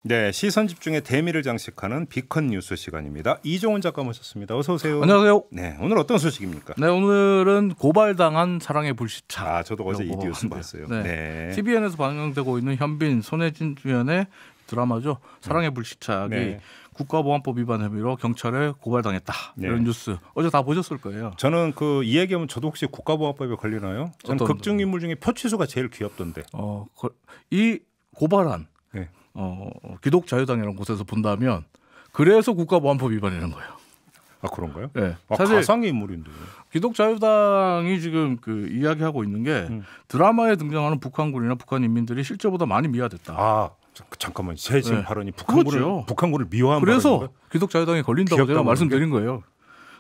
네, 시선 집중의 대미를 장식하는 비컨 뉴스 시간입니다. 이종훈 작가 모셨습니다. 어서 오세요. 안녕하세요. 네, 오늘 어떤 소식입니까? 네, 오늘은 고발당한 사랑의 불시착. 아, 저도 어제 이 뉴스 봤어요. 네. 네. TVN에서 방영되고 있는 현빈, 손혜진 주연의 드라마죠. 사랑의 불시착이 네. 국가보안법 위반 혐의로 경찰에 고발당했다. 네. 이런 뉴스 어제 다 보셨을 거예요. 저는 그 이 얘기하면 저도 혹시 국가보안법에 걸리나요? 저는 어떤 극중 인물 중에 표치수가 제일 귀엽던데. 이 고발한 네. 기독자유당이라는 곳에서 본다면 그래서 국가보안법 위반이라는 거예요. 아, 그런가요? 네. 아, 사실 가상의 인물인데. 기독자유당이 지금 그 이야기하고 있는 게 드라마에 등장하는 북한군이나 북한 인민들이 실제보다 많이 미화됐다. 아, 잠깐만. 제 지금 네. 발언이 그렇죠. 북한군을 미화한 그래서 발언인가요? 기독자유당이 걸린다고 제가 말씀드린 거예요.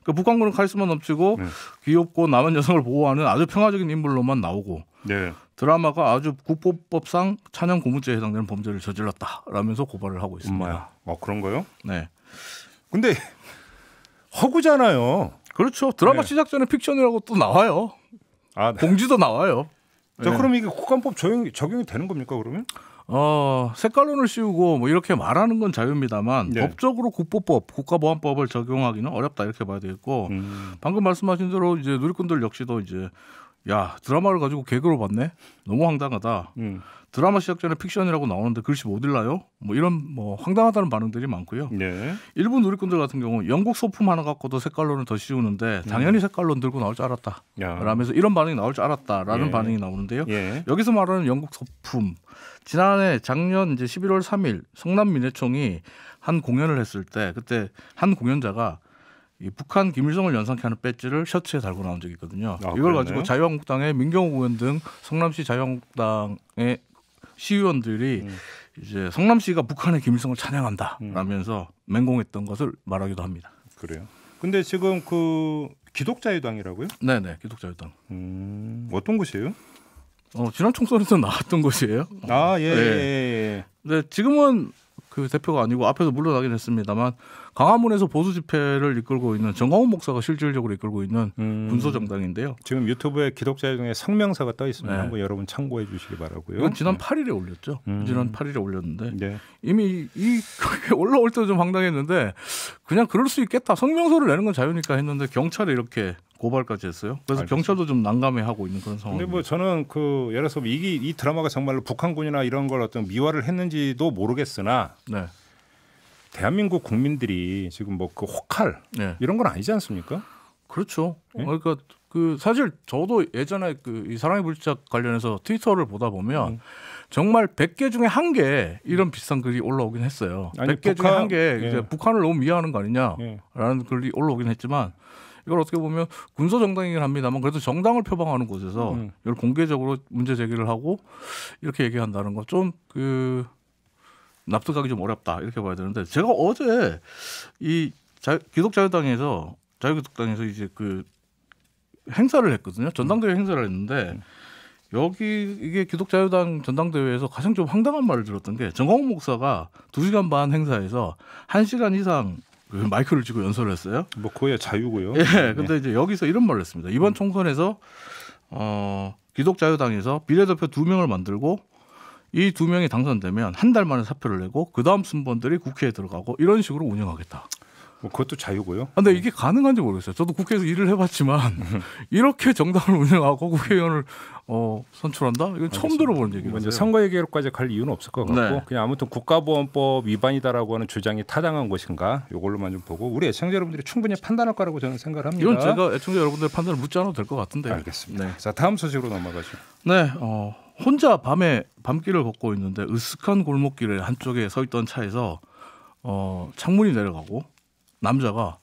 그러니까 북한군은 카리스마 넘치고 귀엽고 남한 여성을 보호하는 아주 평화적인 인물로만 나오고 네. 드라마가 아주 국보법상 찬양 고무죄에 해당되는 범죄를 저질렀다라면서 고발을 하고 있습니다. 엄마야. 그런가요? 네. 근데 허구잖아요. 그렇죠. 드라마 네. 시작 전에 픽션이라고 또 나와요. 아, 네. 공지도 나와요. 자, 네. 그럼 이게 국가법 적용이 되는 겁니까, 그러면? 색깔론을 씌우고 뭐 이렇게 말하는 건 자유입니다만 네. 법적으로 국보법, 국가보안법을 적용하기는 어렵다 이렇게 봐야 되겠고 방금 말씀하신 대로 이제 누리꾼들 역시도 이제 야 드라마를 가지고 개그로 봤네, 너무 황당하다. 드라마 시작 전에 픽션이라고 나오는데 글씨 못 읽나요? 뭐 이런 뭐 황당하다는 반응들이 많고요. 네. 일부 누리꾼들 같은 경우 영국 소품 하나 갖고도 색깔론을 더 씌우는데 당연히 색깔론 들고 나올 줄 알았다. 야. 라면서 이런 반응이 나올 줄 알았다라는 예. 반응이 나오는데요. 예. 여기서 말하는 영국 소품, 작년 이제 11월 3일 성남 민회총이 한 공연을 했을 때 그때 한 공연자가 이 북한 김일성을 연상케 하는 배지를 셔츠에 달고 나온 적이 있거든요. 아, 이걸 그러네요? 가지고 자유한국당의 민경호 의원 등 성남시 자유한국당의 시의원들이 이제 성남시가 북한의 김일성을 찬양한다라면서 맹공했던 것을 말하기도 합니다. 그래요. 근데 지금 그 기독자유당이라고요? 네네, 기독자유당. 어떤 곳이에요? 지난 총선에서 나왔던 곳이에요. 아, 예. 네. 예. 네, 지금은 그 대표가 아니고 앞에서 물러나긴 했습니다만 광화문에서 보수 집회를 이끌고 있는 정광훈 목사가 실질적으로 이끌고 있는 군소 정당인데요. 지금 유튜브에 기독자유당의 성명사가 떠 있습니다. 네. 한번 여러분 참고해 주시기 바라고요. 이건 지난 8일에 올렸죠. 지난 8일에 올렸는데 네. 이미 그게 올라올 때 좀 황당했는데 그냥 그럴 수 있겠다. 성명서를 내는 건 자유니까 했는데 경찰에 이렇게 고발까지 했어요. 그래서 알겠습니다. 경찰도 좀 난감해하고 있는 그런 상황입니다. 근데 뭐 저는 그 예를 들어서 이 드라마가 정말로 북한군이나 이런 걸 어떤 미화를 했는지도 모르겠으나 네. 대한민국 국민들이 지금 뭐 그 혹할 네. 이런 건 아니지 않습니까? 그렇죠. 네? 그러니까 그 사실 저도 예전에 그 이 사랑의 불시착 관련해서 트위터를 보다 보면 정말 100개 중에 1개 이런 비슷한 글이 올라오긴 했어요. 아니, 100개 중에 북한- 1개 예. 이제 북한을 너무 미화하는 거 아니냐라는 예. 글이 올라오긴 했지만 이걸 어떻게 보면 군소 정당이긴 합니다만 그래도 정당을 표방하는 곳에서 이걸 공개적으로 문제 제기를 하고 이렇게 얘기한다는 거 좀 그 납득하기 좀 어렵다 이렇게 봐야 되는데 제가 어제 이 기독자유당에서 자유기독당에서 이제 그 행사를 했거든요. 전당대회 행사를 했는데 여기 이게 기독자유당 전당대회에서 가장 좀 황당한 말을 들었던 게 정광훈 목사가 2시간 반 행사에서 1시간 이상 그 마이크를 쥐고 연설을 했어요. 뭐 그거야 자유고요. 예, 근데 이제 여기서 이런 말을 했습니다. 이번 총선에서 기독자유당에서 비례대표 2명을 만들고 이 2명이 당선되면 한 달 만에 사표를 내고 그 다음 순번들이 국회에 들어가고 이런 식으로 운영하겠다. 뭐 그것도 자유고요. 근데 이게 가능한지 모르겠어요. 저도 국회에서 일을 해봤지만 이렇게 정당을 운영하고 국회의원을 선출한다? 이건 처음 들어보는 뭐 얘기예요. 이제 선거 얘기로까지 갈 이유는 없을 것 같고 네. 그냥 아무튼 국가보안법 위반이다라고 하는 주장이 타당한 것인가 이걸로만 좀 보고 우리 애청자 여러분들이 충분히 판단할 거라고 저는 생각을 합니다. 이건 제가 애청자 여러분들 판단을 묻지 않아도 될 것 같은데. 알겠습니다. 네. 자, 다음 소식으로 넘어가죠. 네, 혼자 밤에 밤길을 걷고 있는데 으슥한 골목길에 한쪽에 서 있던 차에서 창문이 내려가고 남자가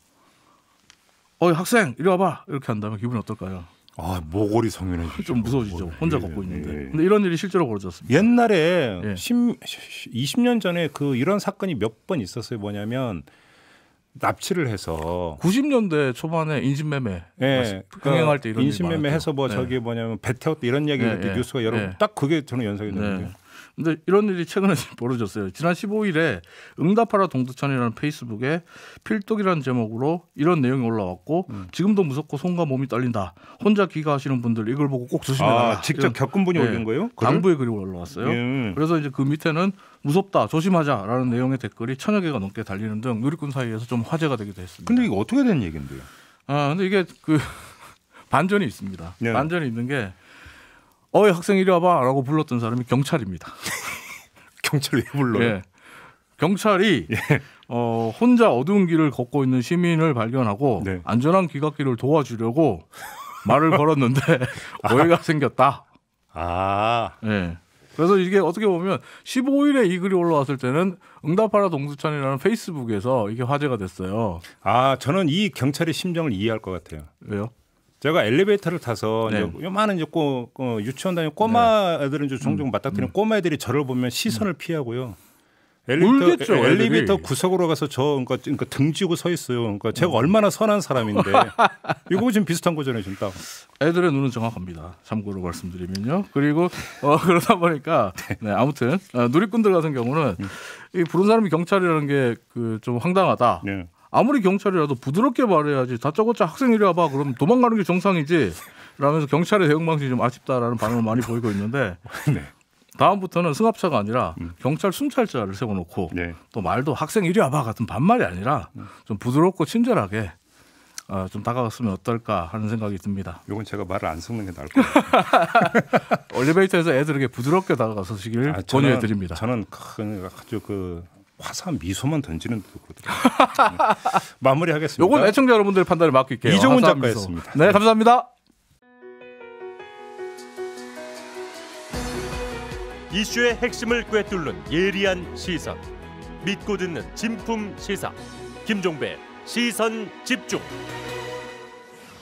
학생 이리 와봐 이렇게 한다면 기분이 어떨까요? 아, 모골이 성윤해 좀 무서워지죠. 혼자 예, 걷고 있는데. 예. 근데 이런 일이 실제로 벌어졌습니다. 옛날에 예. 20년 전에 그 이런 사건이 몇 번 있었어요. 뭐냐면 납치를 해서 90년대 초반에 인신매매 흥행할 때 이런 인신매매 일이 해서 뭐 많았죠. 저기 뭐냐면 배 태웠다 이런 얘기 예, 예. 뉴스가 여러 예. 딱 그게 저는 연상이 네. 되는데. 근데 이런 일이 최근에 벌어졌어요. 지난 15일에 응답하라 동두천이라는 페이스북에 필독이라는 제목으로 이런 내용이 올라왔고 지금도 무섭고 손과 몸이 떨린다. 혼자 귀가하시는 분들 이걸 보고 꼭 조심해라. 직접 겪은 분이 올린 거예요? 당부의 글이 올라왔어요. 그래서 이제 그 밑에는 무섭다, 조심하자라는 내용의 댓글이 1000여 개가 넘게 달리는 등 누리꾼 사이에서 좀 화제가 되기도 했습니다. 근데 이거 어떻게 된 얘긴데요? 근데 이게 그 반전이 있습니다. 네. 반전이 있는 게 어이 학생 이리 와봐라고 불렀던 사람이 경찰입니다. 경찰 왜 불러요? 예. 경찰이 혼자 어두운 길을 걷고 있는 시민을 발견하고 네. 안전한 귀갓길을 도와주려고 말을 걸었는데 오해가 생겼다. 예. 그래서 이게 어떻게 보면 15일에 이 글이 올라왔을 때는 응답하라 동두천이라는 페이스북에서 이게 화제가 됐어요. 저는 이 경찰의 심정을 이해할 것 같아요. 왜요? 제가 엘리베이터를 타서 네. 요만한 이제 유치원 다니는 꼬마 애들은 이제 종종 맞닥뜨리는 꼬마 애들이 저를 보면 시선을 피하고요. 울겠죠, 엘리베이터 애들이. 구석으로 가서 그러니까 등 쥐고 서 있어요. 그러니까 제가 얼마나 선한 사람인데 이거 지금 비슷한 거잖아요, 지금 딱. 애들의 눈은 정확합니다. 참고로 말씀드리면요. 그리고 그러다 보니까 아무튼 누리꾼들 같은 경우는 이 부른 사람이 경찰이라는 게 그 좀 황당하다. 네. 아무리 경찰이라도 부드럽게 말해야지. 다짜고짜 학생 이리 와봐. 그럼 도망가는 게 정상이지. 라면서 경찰의 대응 방식이 좀 아쉽다라는 반응을 많이 보이고 있는데 네. 다음부터는 승합차가 아니라 경찰 순찰자를 세워놓고 네. 또 말도 학생 이리 와봐 같은 반말이 아니라 좀 부드럽고 친절하게 좀 다가갔으면 어떨까 하는 생각이 듭니다. 이건 제가 말을 안 섞는 게 나을 것 같아요. 엘리베이터에서 애들에게 부드럽게 다가가시길 권유해드립니다. 저는 아주 그 화사한 미소만 던지는 듯 그러더라고요. 마무리하겠습니다. 요건 애청자 여러분들 판단에 맡길게요. 이종훈 화사한 작가였습니다. 미소. 네, 감사합니다. 이슈의 핵심을 꿰뚫는 예리한 시선, 믿고 듣는 진품 시사 김종배 시선 집중.